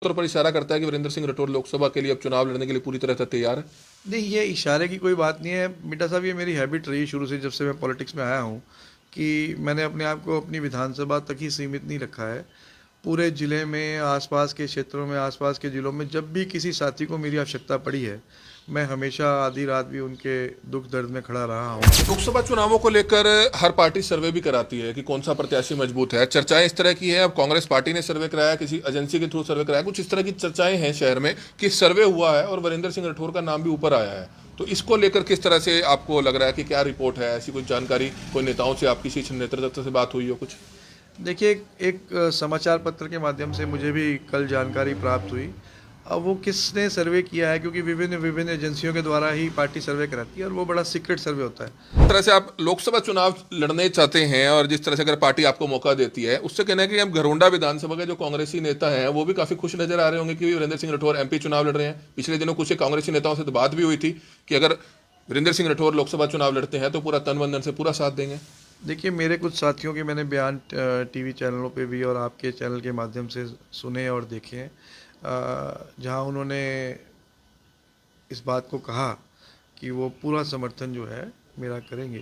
तौर पर इशारा करता है कि वीरेंद्र सिंह राठौर लोकसभा के लिए अब चुनाव लड़ने के लिए पूरी तरह से तैयार है। नहीं, ये इशारे की कोई बात नहीं है मिर्जा साहब। ये मेरी हैबिट रही शुरू से, जब से मैं पॉलिटिक्स में आया हूँ, कि मैंने अपने आप को अपनी विधानसभा तक ही सीमित नहीं रखा है। पूरे ज़िले में, आसपास के क्षेत्रों में, आसपास के ज़िलों में जब भी किसी साथी को मेरी आवश्यकता पड़ी है, मैं हमेशा आधी रात भी उनके दुख दर्द में खड़ा रहा हूँ। लोकसभा चुनावों को लेकर हर पार्टी सर्वे भी कराती है कि कौन सा प्रत्याशी मजबूत है। चर्चाएं इस तरह की है, अब कांग्रेस पार्टी ने सर्वे कराया, किसी एजेंसी के थ्रू सर्वे कराया, कुछ इस तरह की चर्चाएं हैं शहर में कि सर्वे हुआ है और वीरेंद्र सिंह राठौर का नाम भी ऊपर आया है। तो इसको लेकर किस तरह से आपको लग रहा है कि क्या रिपोर्ट है, ऐसी कोई जानकारी, कोई नेताओं से आपकी शीर्ष नेतृत्व से बात हुई हो कुछ? देखिए, एक समाचार पत्र के माध्यम से मुझे भी कल जानकारी प्राप्त हुई। अब वो किसने सर्वे किया है, क्योंकि विभिन्न विभिन्न एजेंसियों के द्वारा ही पार्टी सर्वे कराती है और वो बड़ा सीक्रेट सर्वे होता है। जिस तरह से आप लोकसभा चुनाव लड़ने चाहते हैं और जिस तरह से अगर पार्टी आपको मौका देती है, उससे कहना है कि अब घरोंडा विधानसभा के जो कांग्रेसी नेता हैं वो भी काफी खुश नजर आ रहे होंगे कि वीरेंद्र सिंह राठौर एमपी चुनाव लड़ रहे हैं। पिछले दिनों कुछ कांग्रेसी नेताओं से तो बात भी हुई थी कि अगर वीरेंद्र सिंह राठौर लोकसभा चुनाव लड़ते हैं तो पूरा तन मन धन से पूरा साथ देंगे। देखिए, मेरे कुछ साथियों के मैंने बयान टीवी चैनलों पे भी और आपके चैनल के माध्यम से सुने और देखे हैं, जहां उन्होंने इस बात को कहा कि वो पूरा समर्थन जो है मेरा करेंगे,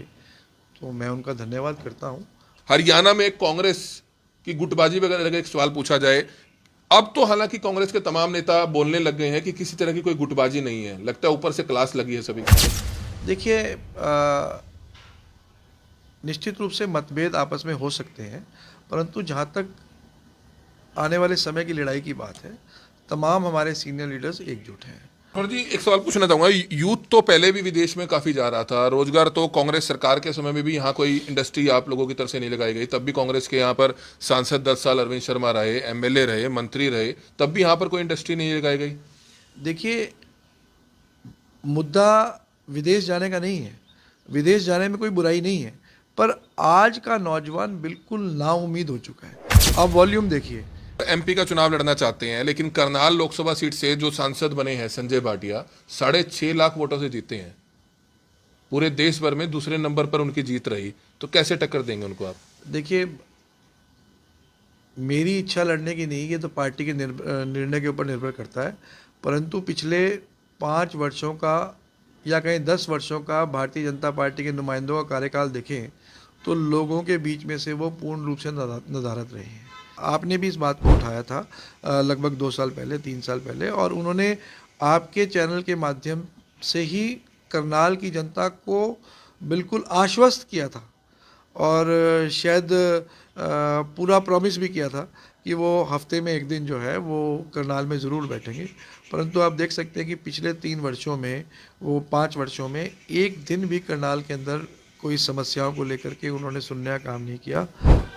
तो मैं उनका धन्यवाद करता हूं। हरियाणा में कांग्रेस की गुटबाजी वगैरह लगे, एक सवाल पूछा जाए, अब तो हालांकि कांग्रेस के तमाम नेता बोलने लग गए हैं कि किसी तरह की कोई गुटबाजी नहीं है, लगता है ऊपर से क्लास लगी है सभी। देखिए, निश्चित रूप से मतभेद आपस में हो सकते हैं, परंतु जहाँ तक आने वाले समय की लड़ाई की बात है, तमाम हमारे सीनियर लीडर्स एकजुट हैं। और जी एक सवाल पूछना चाहूंगा, यूथ तो पहले भी विदेश में काफी जा रहा था, रोजगार तो कांग्रेस सरकार के समय में भी यहाँ कोई इंडस्ट्री आप लोगों की तरफ से नहीं लगाई गई, तब भी कांग्रेस के यहाँ पर सांसद 10 साल अरविंद शर्मा रहे, एमएलए रहे, मंत्री रहे, तब भी यहाँ पर कोई इंडस्ट्री नहीं लगाई गई। देखिए, मुद्दा विदेश जाने का नहीं है, विदेश जाने में कोई बुराई नहीं है, पर आज का नौजवान बिल्कुल नाउम्मीद हो चुका है। आप वॉल्यूम देखिए। एमपी का चुनाव लड़ना चाहते हैं, लेकिन करनाल लोकसभा सीट से जो सांसद बने हैं संजय भाटिया, 6.5 लाख वोटों से जीते हैं। पूरे देश भर में दूसरे नंबर पर उनकी जीत रही, तो कैसे टक्कर देंगे उनको आप? देखिए, मेरी इच्छा लड़ने की नहीं, ये तो पार्टी के निर्णय के ऊपर निर्भर करता है, परंतु पिछले 5 वर्षों का या कहीं 10 वर्षों का भारतीय जनता पार्टी के नुमाइंदों का कार्यकाल देखें तो लोगों के बीच में से वो पूर्ण रूप से नदारद रहे हैं। आपने भी इस बात को उठाया था लगभग 2 साल पहले, 3 साल पहले, और उन्होंने आपके चैनल के माध्यम से ही करनाल की जनता को बिल्कुल आश्वस्त किया था और शायद पूरा प्रॉमिस भी किया था कि वो हफ्ते में एक दिन जो है वो करनाल में ज़रूर बैठेंगे। परंतु आप देख सकते हैं कि पिछले 3 वर्षों में, वो 5 वर्षों में एक दिन भी करनाल के अंदर कोई समस्याओं को लेकर के उन्होंने सुनने का काम नहीं किया।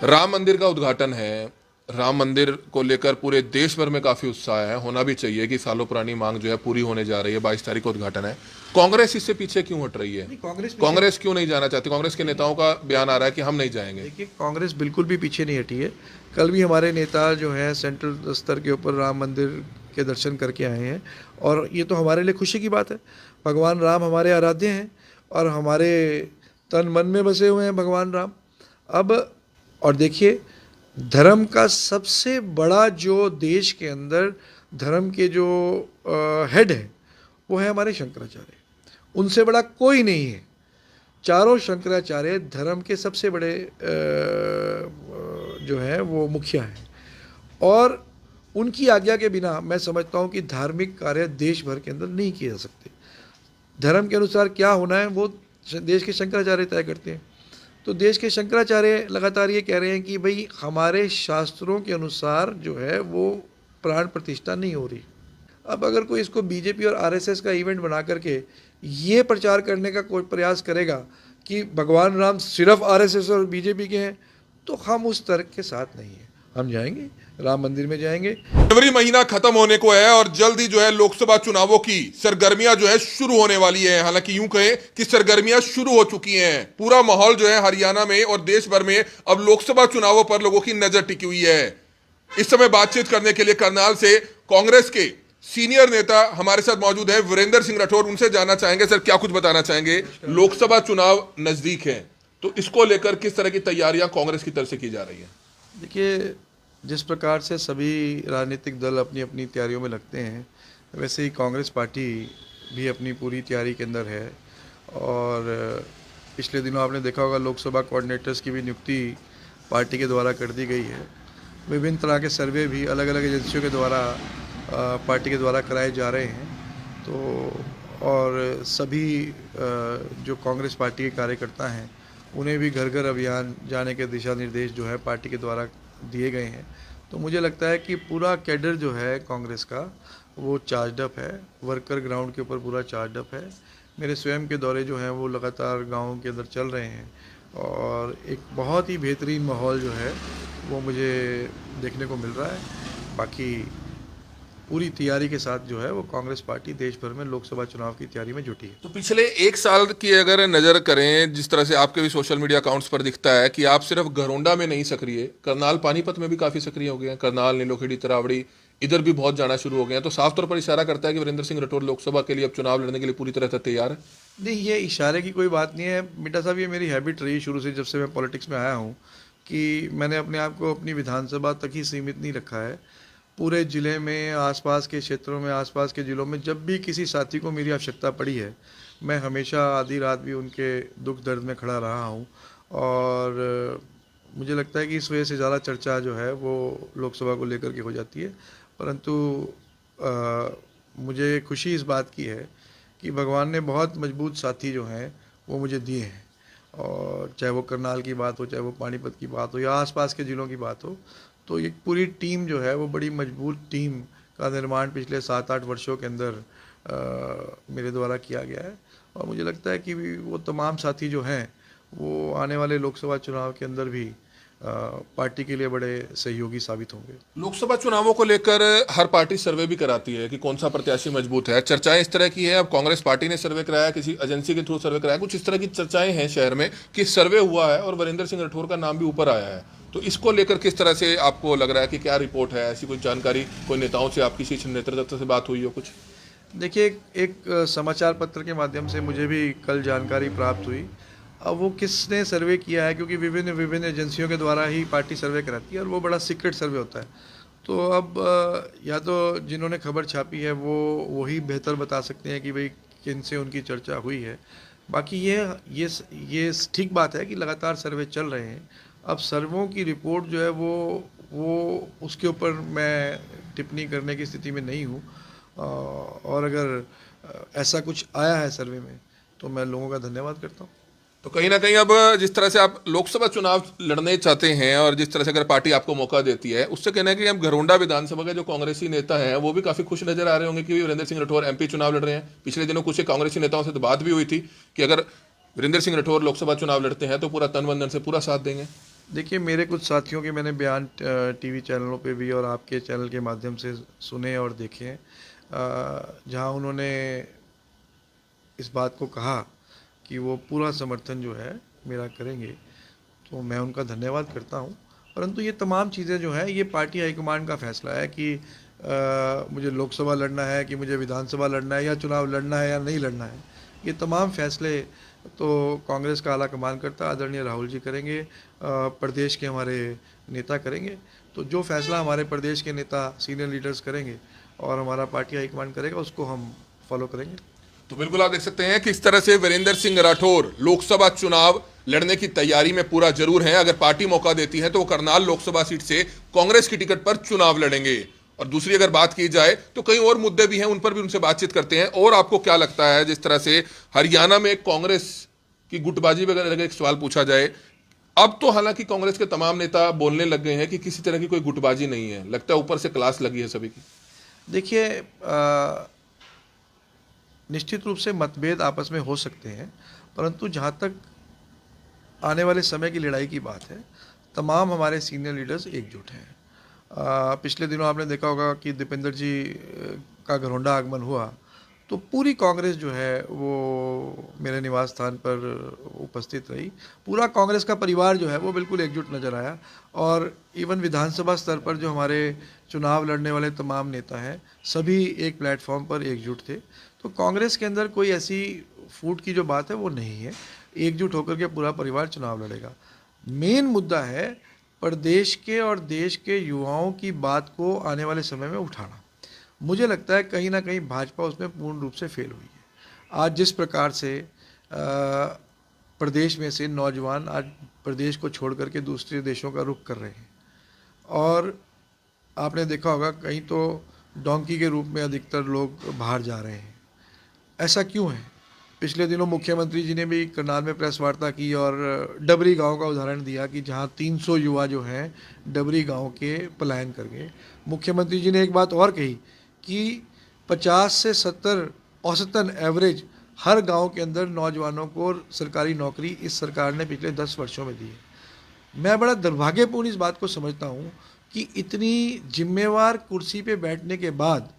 राम मंदिर का उद्घाटन है, राम मंदिर को लेकर पूरे देश भर में काफी उत्साह है, होना भी चाहिए कि सालों पुरानी मांग जो है पूरी होने जा रही है। 22 तारीख को उद्घाटन है। कांग्रेस इससे पीछे क्यों हट रही है? कांग्रेस क्यों नहीं जाना चाहती? कांग्रेस के नेताओं का बयान आ रहा है कि हम नहीं जाएंगे। देखिए, कांग्रेस बिल्कुल भी पीछे नहीं हटी है। कल भी हमारे नेता जो हैं सेंट्रल स्तर के ऊपर राम मंदिर के दर्शन करके आए हैं, और ये तो हमारे लिए खुशी की बात है। भगवान राम हमारे आराध्य हैं और हमारे तन मन में बसे हुए हैं भगवान राम। अब और देखिए, धर्म का सबसे बड़ा जो देश के अंदर धर्म के जो हेड है वो है हमारे शंकराचार्य, उनसे बड़ा कोई नहीं है। चारों शंकराचार्य धर्म के सबसे बड़े जो है वो मुखिया हैं, और उनकी आज्ञा के बिना मैं समझता हूँ कि धार्मिक कार्य देश भर के अंदर नहीं किए जा सकते। धर्म के अनुसार क्या होना है वो देश के शंकराचार्य तय करते हैं। तो देश के शंकराचार्य लगातार ये कह रहे हैं कि भाई हमारे शास्त्रों के अनुसार जो है वो प्राण प्रतिष्ठा नहीं हो रही। अब अगर कोई इसको बीजेपी और आरएसएस का इवेंट बना करके ये प्रचार करने का कोई प्रयास करेगा कि भगवान राम सिर्फ आरएसएस और बीजेपी के हैं, तो हम उस तर्क के साथ नहीं हैं। हम जाएंगे, राम मंदिर में जाएंगे। फरवरी महीना खत्म होने को है और जल्द ही जो है लोकसभा चुनावों की सरगर्मियां जो है शुरू होने वाली है। हालांकि यूं कहें कि सरगर्मियां शुरू हो चुकी हैं। पूरा माहौल जो है हरियाणा में और देश भर में अब लोकसभा चुनावों पर लोगों की नजर टिकी हुई है। इस समय बातचीत करने के लिए करनाल से कांग्रेस के सीनियर नेता हमारे साथ मौजूद है, वीरेंद्र सिंह राठौर। उनसे जानना चाहेंगे, सर क्या कुछ बताना चाहेंगे? लोकसभा चुनाव नजदीक है, तो इसको लेकर किस तरह की तैयारियां कांग्रेस की तरफ से की जा रही है? देखिए, जिस प्रकार से सभी राजनीतिक दल अपनी अपनी तैयारियों में लगते हैं, वैसे ही कांग्रेस पार्टी भी अपनी पूरी तैयारी के अंदर है। और पिछले दिनों आपने देखा होगा लोकसभा कोऑर्डिनेटर्स की भी नियुक्ति पार्टी के द्वारा कर दी गई है। विभिन्न तरह के सर्वे भी अलग अलग एजेंसियों के द्वारा पार्टी के द्वारा कराए जा रहे हैं। तो और सभी जो कांग्रेस पार्टी के कार्यकर्ता हैं उन्हें भी घर घर अभियान जाने के दिशा निर्देश जो है पार्टी के द्वारा दिए गए हैं। तो मुझे लगता है कि पूरा कैडर जो है कांग्रेस का वो चार्ज अप है, वर्कर ग्राउंड के ऊपर पूरा चार्ज अप है। मेरे स्वयं के दौरे जो हैं वो लगातार गाँव के अंदर चल रहे हैं और एक बहुत ही बेहतरीन माहौल जो है वो मुझे देखने को मिल रहा है। बाकी पूरी तैयारी के साथ जो है वो कांग्रेस पार्टी देश भर में लोकसभा चुनाव की तैयारी में जुटी है। तो पिछले एक साल की अगर नजर करें, जिस तरह से आपके भी सोशल मीडिया अकाउंट्स पर दिखता है कि आप सिर्फ घरोंडा में नहीं सक्रिय, करनाल पानीपत में भी काफी सक्रिय हो गए हैं, करनाल नीलोखेड़ी तरावड़ी इधर भी बहुत जाना शुरू हो गए हैं। तो साफ तौर पर इशारा करता है कि वीरेंद्र सिंह राठौर लोकसभा के लिए अब चुनाव लड़ने के लिए पूरी तरह से तैयार है। नहीं, ये इशारे की कोई बात नहीं है मिटा साहब। ये मेरी हैबिट रही शुरू से, जब से मैं पॉलिटिक्स में आया हूँ, कि मैंने अपने आप को अपनी विधानसभा तक ही सीमित नहीं रखा है। पूरे ज़िले में, आसपास के क्षेत्रों में, आसपास के ज़िलों में जब भी किसी साथी को मेरी आवश्यकता पड़ी है, मैं हमेशा आधी रात भी उनके दुख दर्द में खड़ा रहा हूँ। और मुझे लगता है कि इस वजह से ज़्यादा चर्चा जो है वो लोकसभा को लेकर के हो जाती है। परंतु मुझे खुशी इस बात की है कि भगवान ने बहुत मजबूत साथी जो हैं वो मुझे दिए हैं। और चाहे वो करनाल की बात हो, चाहे वो पानीपत की बात हो, या आसपास के ज़िलों की बात हो, तो एक पूरी टीम जो है वो बड़ी मजबूत टीम का निर्माण पिछले 7-8 वर्षों के अंदर मेरे द्वारा किया गया है। और मुझे लगता है कि वो तमाम साथी जो हैं वो आने वाले लोकसभा चुनाव के अंदर भी पार्टी के लिए बड़े सहयोगी साबित होंगे। लोकसभा चुनावों को लेकर हर पार्टी सर्वे भी कराती है कि कौन सा प्रत्याशी मजबूत है। चर्चाएं इस तरह की है, अब कांग्रेस पार्टी ने सर्वे कराया, किसी एजेंसी के थ्रू सर्वे कराया, कुछ इस तरह की चर्चाएं हैं शहर में कि सर्वे हुआ है और वीरेंद्र सिंह राठौर का नाम भी ऊपर आया है। तो इसको लेकर किस तरह से आपको लग रहा है कि क्या रिपोर्ट है, ऐसी कोई जानकारी, कोई नेताओं से आपकी शीर्ष नेतृत्व से बात हुई हो कुछ? देखिए, एक समाचार पत्र के माध्यम से मुझे भी कल जानकारी प्राप्त हुई। अब वो किसने सर्वे किया है, क्योंकि विभिन्न विभिन्न एजेंसियों के द्वारा ही पार्टी सर्वे कराती है और वो बड़ा सीक्रेट सर्वे होता है। तो अब या तो जिन्होंने खबर छापी है वो वही बेहतर बता सकते हैं कि भाई किन से उनकी चर्चा हुई है। बाकी ये ठीक बात है कि लगातार सर्वे चल रहे हैं। अब सर्वों की रिपोर्ट जो है वो उसके ऊपर मैं टिप्पणी करने की स्थिति में नहीं हूँ। और अगर ऐसा कुछ आया है सर्वे में तो मैं लोगों का धन्यवाद करता हूँ। तो कहीं ना कहीं अब जिस तरह से आप लोकसभा चुनाव लड़ने चाहते हैं और जिस तरह से अगर पार्टी आपको मौका देती है, उससे कहना है कि हम घरोंडा विधानसभा के जो कांग्रेसी नेता हैं वो भी काफी खुश नजर आ रहे होंगे कि वीरेंद्र सिंह राठौर एमपी चुनाव लड़ रहे हैं। पिछले दिनों कुछ कांग्रेसी नेताओं से तो बात भी हुई थी कि अगर वीरेंद्र सिंह राठौर लोकसभा चुनाव लड़ते हैं तो पूरा तन मन धन से पूरा साथ देंगे। देखिए, मेरे कुछ साथियों के मैंने बयान टीवी चैनलों पे भी और आपके चैनल के माध्यम से सुने और देखे हैं, जहां उन्होंने इस बात को कहा कि वो पूरा समर्थन जो है मेरा करेंगे। तो मैं उनका धन्यवाद करता हूं। परंतु ये तमाम चीज़ें जो है ये पार्टी हाईकमान का फैसला है कि मुझे लोकसभा लड़ना है, कि मुझे विधानसभा लड़ना है, या चुनाव लड़ना है या नहीं लड़ना है। ये तमाम फैसले तो कांग्रेस का आला कमान करता आदरणीय राहुल जी करेंगे, प्रदेश के हमारे नेता करेंगे। तो जो फैसला हमारे प्रदेश के नेता सीनियर लीडर्स करेंगे और हमारा पार्टी हाईकमान करेगा उसको हम फॉलो करेंगे। तो बिल्कुल आप देख सकते हैं कि इस तरह से वीरेंद्र सिंह राठौर लोकसभा चुनाव लड़ने की तैयारी में पूरा जरूर हैं। अगर पार्टी मौका देती है तो वो करनाल लोकसभा सीट से कांग्रेस की टिकट पर चुनाव लड़ेंगे। और दूसरी अगर बात की जाए तो कई और मुद्दे भी हैं, उन पर भी उनसे बातचीत करते हैं। और आपको क्या लगता है, जिस तरह से हरियाणा में कांग्रेस की गुटबाजी वगैरह एक सवाल पूछा जाए, अब तो हालांकि कांग्रेस के तमाम नेता बोलने लग गए हैं कि किसी तरह की कोई गुटबाजी नहीं है, लगता है ऊपर से क्लास लगी है सभी की। देखिए, निश्चित रूप से मतभेद आपस में हो सकते हैं, परंतु जहाँ तक आने वाले समय की लड़ाई की बात है, तमाम हमारे सीनियर लीडर्स एकजुट हैं। पिछले दिनों आपने देखा होगा कि दीपेंद्र जी का घरौंडा आगमन हुआ, तो पूरी कांग्रेस जो है वो मेरे निवास स्थान पर उपस्थित रही। पूरा कांग्रेस का परिवार जो है वो बिल्कुल एकजुट नज़र आया। और इवन विधानसभा स्तर पर जो हमारे चुनाव लड़ने वाले तमाम नेता हैं, सभी एक प्लेटफॉर्म पर एकजुट थे। तो कांग्रेस के अंदर कोई ऐसी फूट की जो बात है वो नहीं है। एकजुट होकर के पूरा परिवार चुनाव लड़ेगा। मेन मुद्दा है प्रदेश के और देश के युवाओं की बात को आने वाले समय में उठाना। मुझे लगता है कहीं ना कहीं भाजपा उसमें पूर्ण रूप से फेल हुई है। आज जिस प्रकार से प्रदेश में से नौजवान आज प्रदेश को छोड़ करके दूसरे देशों का रुख कर रहे हैं, और आपने देखा होगा कहीं तो डोंकी के रूप में अधिकतर लोग बाहर जा रहे हैं। ऐसा क्यों है? पिछले दिनों मुख्यमंत्री जी ने भी करनाल में प्रेस वार्ता की और डबरी गांव का उदाहरण दिया कि जहां 300 युवा जो हैं डबरी गांव के पलायन कर गए। मुख्यमंत्री जी ने एक बात और कही कि 50 से 70 औसतन एवरेज हर गांव के अंदर नौजवानों को सरकारी नौकरी इस सरकार ने पिछले 10 वर्षों में दी है। मैं बड़ा दुर्भाग्यपूर्ण इस बात को समझता हूँ कि इतनी जिम्मेवार कुर्सी पे बैठने के बाद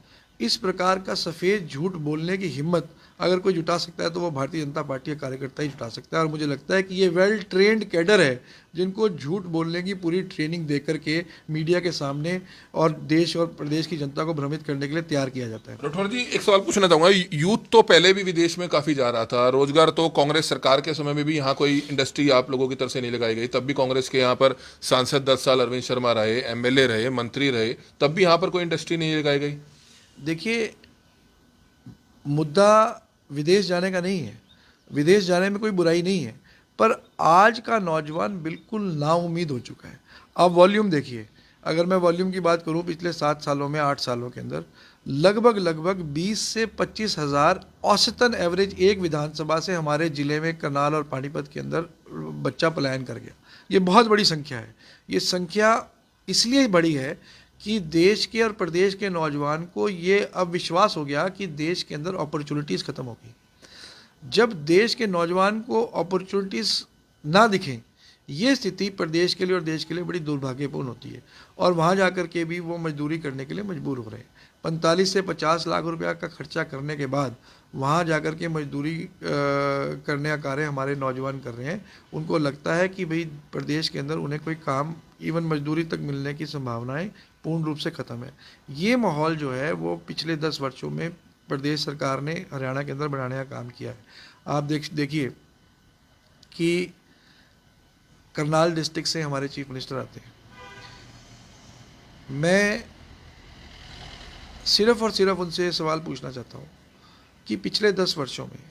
इस प्रकार का सफ़ेद झूठ बोलने की हिम्मत अगर कोई जुटा सकता है तो वो भारतीय जनता पार्टी का कार्यकर्ता ही जुटा सकता है। और मुझे लगता है कि ये वेल ट्रेंड कैडर है जिनको झूठ बोलने की पूरी ट्रेनिंग दे करके मीडिया के सामने और देश और प्रदेश की जनता को भ्रमित करने के लिए तैयार किया जाता है। राठौर जी, एक सवाल पूछना चाहूंगा। यूथ तो पहले भी विदेश में काफी जा रहा था, रोजगार तो कांग्रेस सरकार के समय में भी यहाँ कोई इंडस्ट्री आप लोगों की तरफ से नहीं लगाई गई, तब भी कांग्रेस के यहाँ पर सांसद 10 साल अरविंद शर्मा रहे, एमएलए रहे, मंत्री रहे, तब भी यहाँ पर कोई इंडस्ट्री नहीं लगाई गई। देखिए, मुद्दा विदेश जाने का नहीं है, विदेश जाने में कोई बुराई नहीं है, पर आज का नौजवान बिल्कुल नाउम्मीद हो चुका है। आप वॉल्यूम देखिए, अगर मैं वॉल्यूम की बात करूं पिछले 7 सालों में 8 सालों के अंदर लगभग 20 से 25 हज़ार औसतन एवरेज एक विधानसभा से हमारे ज़िले में करनाल और पानीपत के अंदर बच्चा पलायन कर गया। ये बहुत बड़ी संख्या है। ये संख्या इसलिए बड़ी है कि देश के और प्रदेश के नौजवान को ये अब विश्वास हो गया कि देश के अंदर अपॉर्चुनिटीज़ ख़त्म हो गई। जब देश के नौजवान को अपॉर्चुनिटीज़ ना दिखें, ये स्थिति प्रदेश के लिए और देश के लिए बड़ी दुर्भाग्यपूर्ण होती है। और वहाँ जाकर के भी वो मजदूरी करने के लिए मजबूर हो रहे हैं। 45 से 50 लाख रुपया का खर्चा करने के बाद वहाँ जाकर के मजदूरी करने का कार्य हमारे नौजवान कर रहे हैं। उनको लगता है कि भाई प्रदेश के अंदर उन्हें कोई काम इवन मजदूरी तक मिलने की संभावनाएं पूर्ण रूप से ख़त्म है। ये माहौल जो है वो पिछले 10 वर्षों में प्रदेश सरकार ने हरियाणा के अंदर बढ़ाने का काम किया है। आप देखिए कि करनाल डिस्ट्रिक्ट से हमारे चीफ मिनिस्टर आते हैं। मैं सिर्फ और सिर्फ उनसे सवाल पूछना चाहता हूँ कि पिछले 10 वर्षों में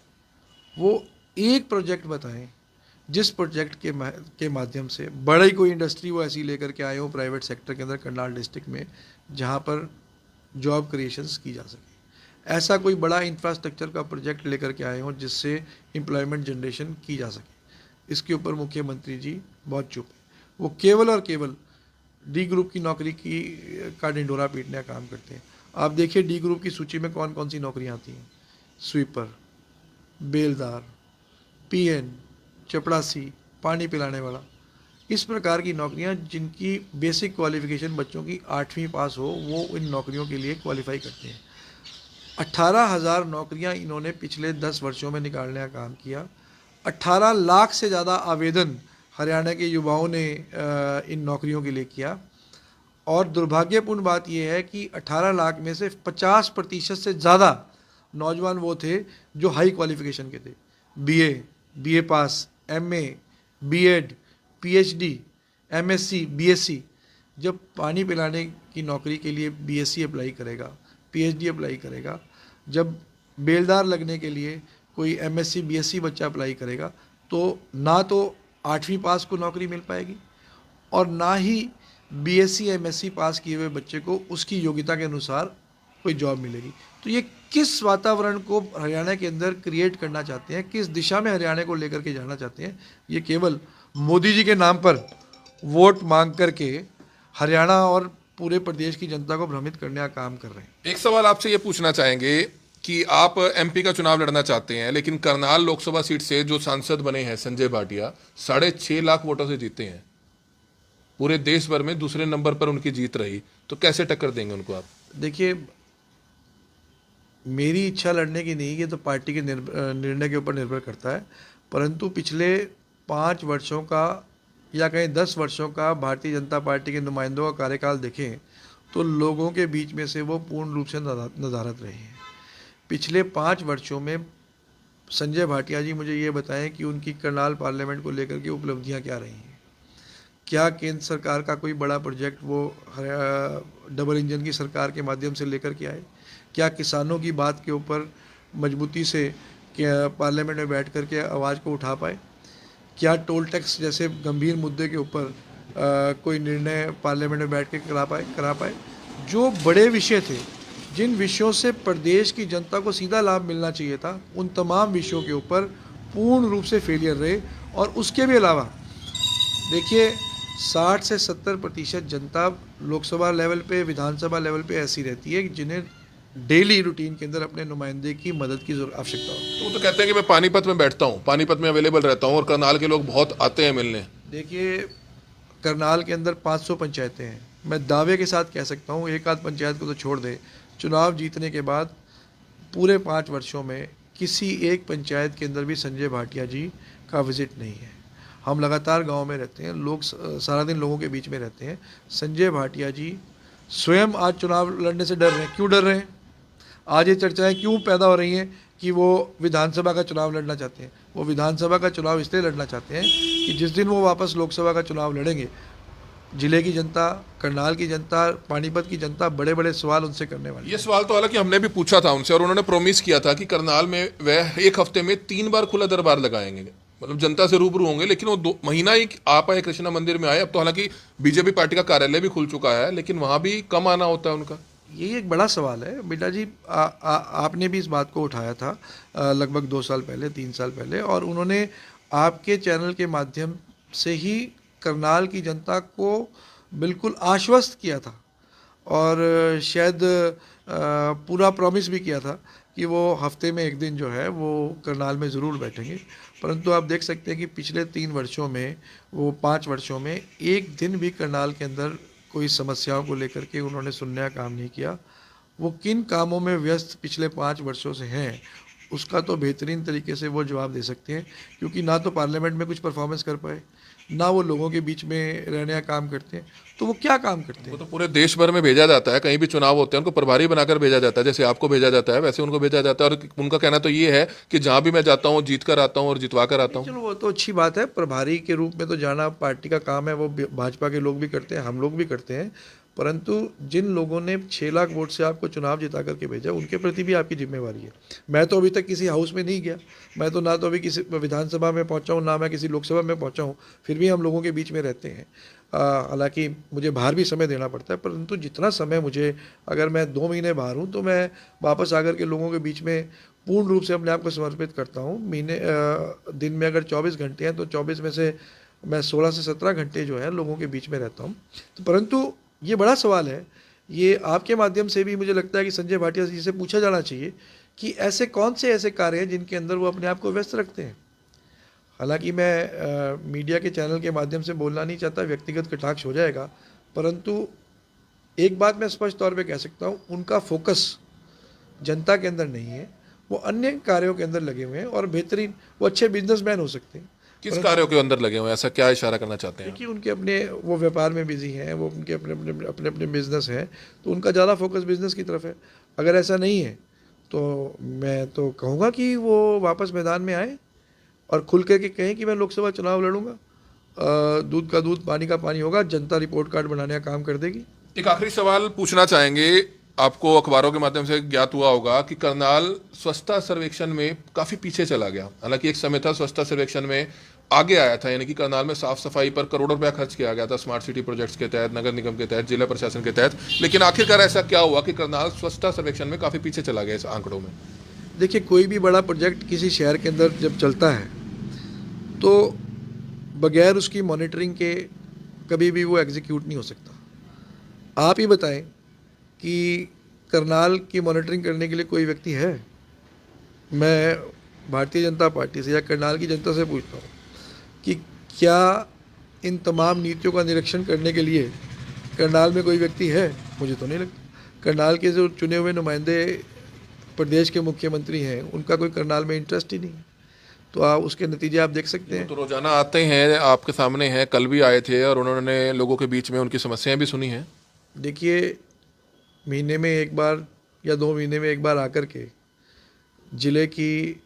वो एक प्रोजेक्ट बताएं जिस प्रोजेक्ट के माध्यम से बड़ी कोई इंडस्ट्री वो ऐसी लेकर के आए हो प्राइवेट सेक्टर के अंदर करनाल डिस्ट्रिक्ट में जहाँ पर जॉब क्रिएशंस की जा सके। ऐसा कोई बड़ा इंफ्रास्ट्रक्चर का प्रोजेक्ट लेकर के आए हों जिससे एम्प्लॉयमेंट जनरेशन की जा सके। इसके ऊपर मुख्यमंत्री जी बहुत चुप है। वो केवल और केवल डी ग्रुप की नौकरी का ढिंढोरा पीटने का काम करते हैं। आप देखिए डी ग्रुप की सूची में कौन कौन सी नौकरियां आती हैं। स्वीपर, बेलदार, पीएन, चपड़ासी, पानी पिलाने वाला, इस प्रकार की नौकरियां जिनकी बेसिक क्वालिफिकेशन बच्चों की 8वीं पास हो वो इन नौकरियों के लिए क्वालिफाई करते हैं। 18,000 नौकरियां इन्होंने पिछले 10 वर्षों में निकालने का काम किया। 18 लाख से ज़्यादा आवेदन हरियाणा के युवाओं ने इन नौकरियों के लिए किया। और दुर्भाग्यपूर्ण बात यह है कि 18 लाख में से 50% से ज़्यादा नौजवान वो थे जो हाई क्वालिफिकेशन के थे। BA pass, MA, BEd, PhD, MSc, BSc. जब पानी पिलाने की नौकरी के लिए बीएससी अप्लाई करेगा, पीएचडी अप्लाई करेगा, जब बेलदार लगने के लिए कोई एमएससी बीएससी बच्चा अप्लाई करेगा तो ना तो 8वीं पास को नौकरी मिल पाएगी और ना ही बीएससी एमएससी पास किए हुए बच्चे को उसकी योग्यता के अनुसार कोई जॉब मिलेगी। तो ये किस वातावरण को हरियाणा के अंदर क्रिएट करना चाहते हैं, किस दिशा में हरियाणा को लेकर के जाना चाहते हैं, ये केवल मोदी जी के नाम पर वोट मांग करके हरियाणा और पूरे प्रदेश की जनता को भ्रमित करने का काम कर रहे हैं। एक सवाल आपसे ये पूछना चाहेंगे कि आप एमपी का चुनाव लड़ना चाहते हैं, लेकिन करनाल लोकसभा सीट से जो सांसद बने हैं संजय भाटिया 6.5 लाख वोटों से जीते हैं। पूरे देश भर में दूसरे नंबर पर उनकी जीत रही, तो कैसे टक्कर देंगे उनको आप? देखिए, मेरी इच्छा लड़ने की नहीं, ये तो पार्टी के निर्णय के ऊपर निर्भर करता है। परंतु पिछले 5 वर्षों का या कहीं 10 वर्षों का भारतीय जनता पार्टी के नुमाइंदों का कार्यकाल देखें तो लोगों के बीच में से वो पूर्ण रूप से नदारद रहे हैं। पिछले 5 वर्षों में संजय भाटिया जी मुझे ये बताएं कि उनकी करनाल पार्लियामेंट को लेकर के उपलब्धियां क्या रही हैं, क्या केंद्र सरकार का कोई बड़ा प्रोजेक्ट वो डबल इंजन की सरकार के माध्यम से लेकर के आए? क्या किसानों की बात के ऊपर मजबूती से क्या पार्लियामेंट में बैठ कर के आवाज़ को उठा पाए? क्या टोल टैक्स जैसे गंभीर मुद्दे के ऊपर कोई निर्णय पार्लियामेंट में बैठ के करा पाए? जो बड़े विषय थे, जिन विषयों से प्रदेश की जनता को सीधा लाभ मिलना चाहिए था, उन तमाम विषयों के ऊपर पूर्ण रूप से फेलियर रहे। और उसके भी अलावा देखिए 60 से 70% जनता लोकसभा लेवल पे, विधानसभा लेवल पे ऐसी रहती है कि जिन्हें डेली रूटीन के अंदर अपने नुमाइंदे की मदद की आवश्यकता होती है। तो वो तो कहते हैं कि मैं पानीपत में बैठता हूँ, पानीपत में अवेलेबल रहता हूँ और करनाल के लोग बहुत आते हैं मिलने। देखिए करनाल के अंदर 500 पंचायतें हैं। मैं दावे के साथ कह सकता हूँ, एक आध पंचायत को तो छोड़ दे, चुनाव जीतने के बाद पूरे 5 वर्षों में किसी एक पंचायत के अंदर भी संजय भाटिया जी का विजिट नहीं है। हम लगातार गांव में रहते हैं, लोग सारा दिन लोगों के बीच में रहते हैं। संजय भाटिया जी स्वयं आज चुनाव लड़ने से डर रहे हैं। क्यों डर रहे हैं? आज ये चर्चाएं क्यों पैदा हो रही हैं कि वो विधानसभा का चुनाव लड़ना चाहते हैं? वो विधानसभा का चुनाव इसलिए लड़ना चाहते हैं कि जिस दिन वो वापस लोकसभा का चुनाव लड़ेंगे, जिले की जनता, करनाल की जनता, पानीपत की जनता बड़े बड़े सवाल उनसे करने वाली है। ये सवाल तो हालांकि हमने भी पूछा था उनसे और उन्होंने प्रॉमिस किया था कि करनाल में वह 1 हफ्ते में 3 बार खुला दरबार लगाएंगे, मतलब जनता से रूबरू होंगे। लेकिन वो 2 महीना ही आ पाए, कृष्णा मंदिर में आए। अब तो हालांकि बीजेपी पार्टी का कार्यालय भी खुल चुका है, लेकिन वहां भी कम आना होता है उनका। यही एक बड़ा सवाल है बेटा जी। आपने भी इस बात को उठाया था लगभग 2 साल पहले, 3 साल पहले, और उन्होंने आपके चैनल के माध्यम से ही करनाल की जनता को बिल्कुल आश्वस्त किया था और शायद पूरा प्रॉमिस भी किया था कि वो हफ्ते में 1 दिन जो है वो करनाल में ज़रूर बैठेंगे। परंतु आप देख सकते हैं कि पिछले 3 वर्षों में, वो 5 वर्षों में 1 दिन भी करनाल के अंदर कोई समस्याओं को लेकर के उन्होंने सुनने का काम नहीं किया। वो किन कामों में व्यस्त पिछले 5 वर्षों से हैं, उसका तो बेहतरीन तरीके से वो जवाब दे सकते हैं, क्योंकि ना तो पार्लियामेंट में कुछ परफॉर्मेंस कर पाए, ना वो लोगों के बीच में रहने का काम करते हैं। तो वो क्या काम करते वो हैं? तो पूरे देश भर में भेजा जाता है, कहीं भी चुनाव होते हैं उनको प्रभारी बनाकर भेजा जाता है। जैसे आपको भेजा जाता है वैसे उनको भेजा जाता है। और उनका कहना तो ये है कि जहां भी मैं जाता हूँ जीत कर आता हूँ और जितवा कर आता हूँ। चलो वो तो अच्छी बात है, प्रभारी के रूप में तो जाना पार्टी का काम है, वो भाजपा के लोग भी करते हैं, हम लोग भी करते हैं। परंतु जिन लोगों ने 6 लाख वोट से आपको चुनाव जिता करके भेजा, उनके प्रति भी आपकी जिम्मेवारी है। मैं तो अभी तक किसी हाउस में नहीं गया, मैं तो ना तो अभी किसी विधानसभा में पहुंचा हूं, ना मैं किसी लोकसभा में पहुंचा हूं, फिर भी हम लोगों के बीच में रहते हैं। हालांकि मुझे बाहर भी समय देना पड़ता है, परंतु जितना समय मुझे, अगर मैं 2 महीने बाहर हूँ तो मैं वापस आकर के लोगों के बीच में पूर्ण रूप से अपने आप को समर्पित करता हूँ। दिन में अगर 24 घंटे हैं तो 24 में से मैं 16 से 17 घंटे जो है लोगों के बीच में रहता हूँ। तो परंतु ये बड़ा सवाल है, ये आपके माध्यम से भी मुझे लगता है कि संजय भाटिया जी से पूछा जाना चाहिए कि ऐसे कौन से ऐसे कार्य हैं जिनके अंदर वो अपने आप को व्यस्त रखते हैं। हालांकि मैं मीडिया के चैनल के माध्यम से बोलना नहीं चाहता, व्यक्तिगत कटाक्ष हो जाएगा, परंतु एक बात मैं स्पष्ट तौर पे कह सकता हूँ, उनका फोकस जनता के अंदर नहीं है, वो अन्य कार्यों के अंदर लगे हुए हैं। और बेहतरीन, वो अच्छे बिजनेसमैन हो सकते हैं। किस कार्यों के अंदर लगे हुए हैं, ऐसा क्या इशारा करना चाहते हैं? देखिए उनके अपने, वो व्यापार में बिजी हैं, वो उनके अपने बिजनेस हैं, तो उनका ज़्यादा फोकस बिजनेस की तरफ है। अगर ऐसा नहीं है तो मैं तो कहूँगा कि वो वापस मैदान में आए और खुल करके कहें कि मैं लोकसभा चुनाव लड़ूंगा। दूध का दूध, पानी का पानी होगा, जनता रिपोर्ट कार्ड बनाने का काम कर देगी। एक आखिरी सवाल पूछना चाहेंगे। आपको अखबारों के माध्यम से ज्ञात हुआ होगा कि करनाल स्वच्छता सर्वेक्षण में काफी पीछे चला गया। हालांकि एक समय था स्वच्छता सर्वेक्षण में आगे आया था, यानी कि करनाल में साफ सफाई पर करोड़ों रुपया खर्च किया गया था स्मार्ट सिटी प्रोजेक्ट्स के तहत, नगर निगम के तहत, जिला प्रशासन के तहत। लेकिन आखिरकार ऐसा क्या हुआ कि करनाल स्वच्छता सर्वेक्षण में काफी पीछे चला गया इस आंकड़ों में? देखिए कोई भी बड़ा प्रोजेक्ट किसी शहर के अंदर जब चलता है तो बगैर उसकी मॉनिटरिंग के कभी भी वो एग्जीक्यूट नहीं हो सकता। आप ही बताएं कि करनाल की मॉनिटरिंग करने के लिए कोई व्यक्ति है? मैं भारतीय जनता पार्टी से या करनाल की जनता से पूछता हूँ कि क्या इन तमाम नीतियों का निरीक्षण करने के लिए करनाल में कोई व्यक्ति है? मुझे तो नहीं लगता। करनाल के जो चुने हुए नुमाइंदे प्रदेश के मुख्यमंत्री हैं, उनका कोई करनाल में इंटरेस्ट ही नहीं है। तो आप उसके नतीजे आप देख सकते हैं। तो रोजाना आते हैं, आपके सामने हैं, कल भी आए थे और उन्होंने लोगों के बीच में उनकी समस्याएं भी सुनी हैं। देखिए महीने में 1 बार या 2 महीने में 1 बार आकर के ज़िले की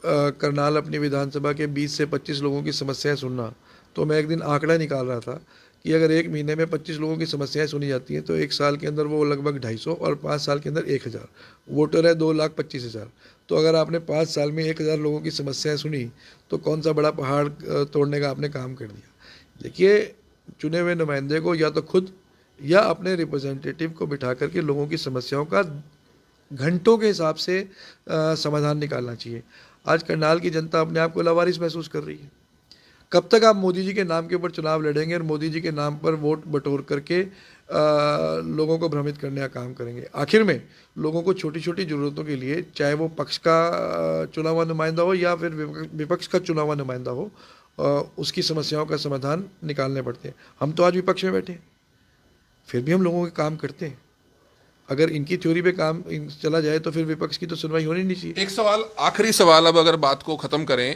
करनाल अपनी विधानसभा के 20 से 25 लोगों की समस्याएं सुनना तो मैं एक दिन आंकड़ा निकाल रहा था कि अगर एक महीने में 25 लोगों की समस्याएं सुनी जाती हैं तो एक साल के अंदर वो लगभग 250 और 5 साल के अंदर 1000, वोटर है 2,25,000। तो अगर आपने 5 साल में 1000 लोगों की समस्याएं सुनी तो कौन सा बड़ा पहाड़ तोड़ने का आपने काम कर दिया। देखिए, चुने हुए नुमाइंदे को या तो खुद या अपने रिप्रेजेंटेटिव को बिठा करके लोगों की समस्याओं का घंटों के हिसाब से समाधान निकालना चाहिए। आज करनाल की जनता अपने आप को लावारिस महसूस कर रही है। कब तक आप मोदी जी के नाम के ऊपर चुनाव लड़ेंगे और मोदी जी के नाम पर वोट बटोर करके लोगों को भ्रमित करने का काम करेंगे। आखिर में लोगों को छोटी छोटी ज़रूरतों के लिए, चाहे वो पक्ष का चुना हुआ नुमाइंदा हो या फिर विपक्ष का चुना हुआ नुमाइंदा हो, उसकी समस्याओं का समाधान निकालने पड़ते हैं। हम तो आज विपक्ष में बैठे हैं, फिर भी हम लोगों के काम करते हैं। अगर इनकी थ्योरी पे काम चला जाए तो फिर विपक्ष की तो सुनवाई होनी नहीं चाहिए। एक सवाल, आखिरी सवाल, अब अगर बात को खत्म करें,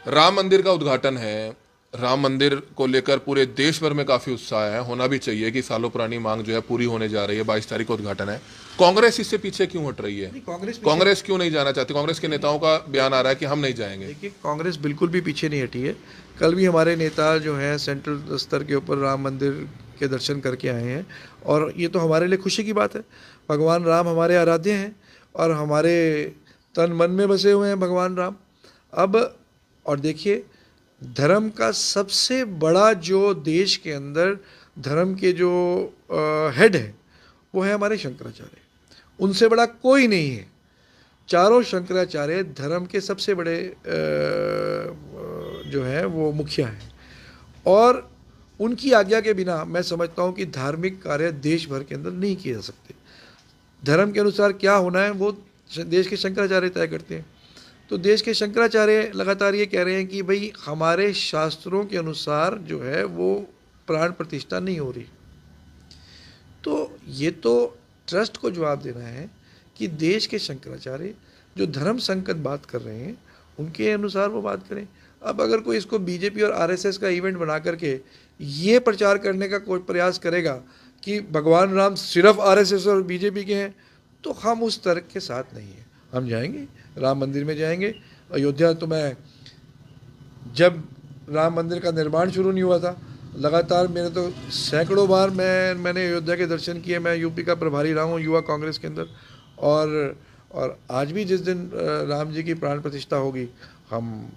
राम मंदिर का उद्घाटन है। राम मंदिर को लेकर पूरे देश भर में काफी उत्साह है, होना भी चाहिए कि सालों पुरानी मांग जो है पूरी होने जा रही है। 22 तारीख को उद्घाटन है। कांग्रेस इससे पीछे क्यों हट रही है? कांग्रेस क्यों नहीं जाना चाहती? कांग्रेस के नेताओं का बयान आ रहा है कि हम नहीं जाएंगे। देखिए, कांग्रेस बिल्कुल भी पीछे नहीं हटी है। कल भी हमारे नेता जो हैं सेंट्रल स्तर के ऊपर राम मंदिर के दर्शन करके आए हैं और ये तो हमारे लिए खुशी की बात है। भगवान राम हमारे आराध्य हैं और हमारे तन मन में बसे हुए हैं भगवान राम। अब और देखिए, धर्म का सबसे बड़ा जो देश के अंदर धर्म के जो हेड है वो है हमारे शंकराचार्य। उनसे बड़ा कोई नहीं है। चारों शंकराचार्य धर्म के सबसे बड़े जो है वो मुखिया हैं और उनकी आज्ञा के बिना मैं समझता हूँ कि धार्मिक कार्य देश भर के अंदर नहीं किए जा सकते। धर्म के अनुसार क्या होना है वो देश के शंकराचार्य तय करते हैं। तो देश के शंकराचार्य लगातार ये कह रहे हैं कि भाई हमारे शास्त्रों के अनुसार जो है वो प्राण प्रतिष्ठा नहीं हो रही। तो ये तो ट्रस्ट को जवाब देना है कि देश के शंकराचार्य जो धर्म संकट बात कर रहे हैं उनके अनुसार वो बात करें। अब अगर कोई इसको बीजेपी और आरएसएस का इवेंट बना करके ये प्रचार करने का कोई प्रयास करेगा कि भगवान राम सिर्फ आरएसएस और बीजेपी के हैं, तो हम उस तर्क के साथ नहीं हैं। हम जाएंगे, राम मंदिर में जाएंगे। अयोध्या तो मैं, जब राम मंदिर का निर्माण शुरू नहीं हुआ था, लगातार मेरे तो सैकड़ों बार मैंने अयोध्या के दर्शन किए। मैं यूपी का प्रभारी रहा हूँ युवा कांग्रेस के अंदर और आज भी जिस दिन राम जी की प्राण प्रतिष्ठा होगी हम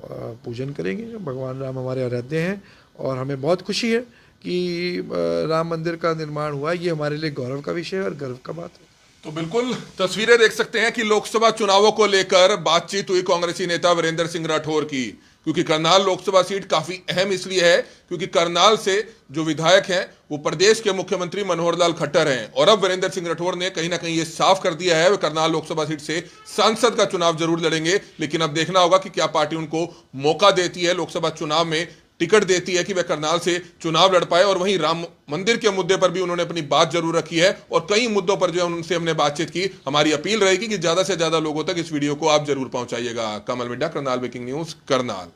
पूजन करेंगे। भगवान राम हमारे आराध्य हैं और हमें बहुत खुशी है कि राम मंदिर का निर्माण हुआ। ये हमारे लिए गौरव का विषय है और गर्व का बात है। तो बिल्कुल तस्वीरें देख सकते हैं कि लोकसभा चुनावों को लेकर बातचीत हुई कांग्रेसी नेता वीरेंद्र सिंह राठौर की, क्योंकि करनाल लोकसभा सीट काफी अहम इसलिए है क्योंकि करनाल से जो विधायक हैं वो प्रदेश के मुख्यमंत्री मनोहर लाल खट्टर हैं। और अब वीरेंद्र सिंह राठौर ने कहीं ना कहीं ये साफ कर दिया है वे करनाल लोकसभा सीट से सांसद का चुनाव जरूर लड़ेंगे, लेकिन अब देखना होगा कि क्या पार्टी उनको मौका देती है, लोकसभा चुनाव में टिकट देती है कि वह करनाल से चुनाव लड़ पाए। और वहीं राम मंदिर के मुद्दे पर भी उन्होंने अपनी बात जरूर रखी है और कई मुद्दों पर जो है उनसे हमने बातचीत की। हमारी अपील रहेगी कि ज्यादा से ज्यादा लोगों तक इस वीडियो को आप जरूर पहुंचाइएगा। कमल मिड्डा, करनाल ब्रेकिंग न्यूज, करनाल।